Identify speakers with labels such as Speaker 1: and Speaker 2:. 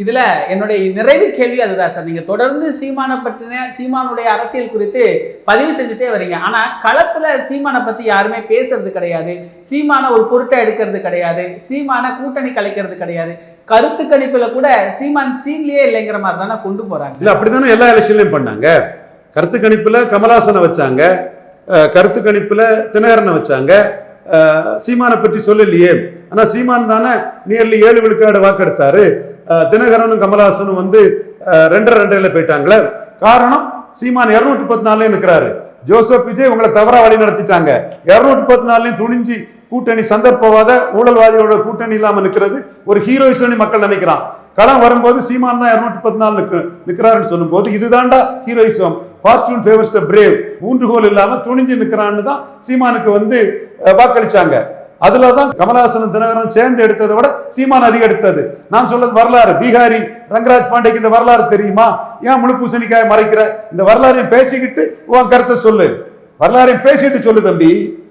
Speaker 1: இதுல என்னுடைய நிறைவு கேள்வி அதுதான் சார். நீங்க தொடர்ந்து சீமானை பற்றின சீமானுடைய அரசியல் குறித்து பதிவு செஞ்சுட்டே வரீங்க. ஆனா களத்துல சீமானை பத்தி யாருமே பேசுறது கிடையாது, சீமான ஒரு பொருட்டை எடுக்கிறது கிடையாது, சீமான கூட்டணி கலைக்கிறது கிடையாது. கருத்து கணிப்புல கூட சீமான் சீன்லயே இல்லைங்கிற மாதிரி தானே கொண்டு போறாங்க.
Speaker 2: இல்ல அப்படித்தானே எல்லா எலெக்ஷன்லயும் பண்ணாங்க. கருத்து கணிப்புல கமலாசனை வச்சாங்க, கருத்து கணிப்புல தினகரனை வச்சாங்க, சீமானை பற்றி சொல்லலையே. ஆனா சீமான் தானே நியர்லி 7 விழுக்காடு வாக்கெடுத்தாரு. தினகரனும் கமலஹாசனும் வந்து 2.5 போயிட்டாங்களே. காரணம் சீமான் 214 இருக்கிறாரு. ஜோசப் விஜய் உங்களை தவறா வழி நடத்திட்டாங்க. 214 துணிஞ்சு கூட்டணி சந்தர்ப்பவாத ஊழல்வாதியோட கூட்டணி இல்லாம நிற்கிறது ஒரு ஹீரோயிசம் மக்கள் நினைக்கிறான். களம் வரும்போது சீமான் தான் 214 நிற்கிறாருன்னு சொல்லும் போது இதுதான்டா ஹீரோயிசம். ஃபார்ச்சூன் ஃபேவர்ஸ் தி பிரேவ். ஊன்றுகோல் இல்லாம துணிஞ்சு நிற்கிறான்னு தான் சீமானுக்கு வந்து வாக்களிச்சாங்க. அதுலதான் கமலஹாசனும் தினகரனும் சேர்ந்து எடுத்ததை விட சீமான் அதிகம் எடுத்தது. நான் சொல்றது வரலாறு. பீகாரி ரங்கராஜ் பாண்டேக்கு இந்த வரலாறு தெரியுமா? ஏன் முழு பூசணிக்காய் மறைக்கிற? இந்த வரலாறையும் பேசிக்கிட்டு உன் கருத்தை சொல்லு. வரலாறையும் பேசிட்டு சொல்லு தம்பி.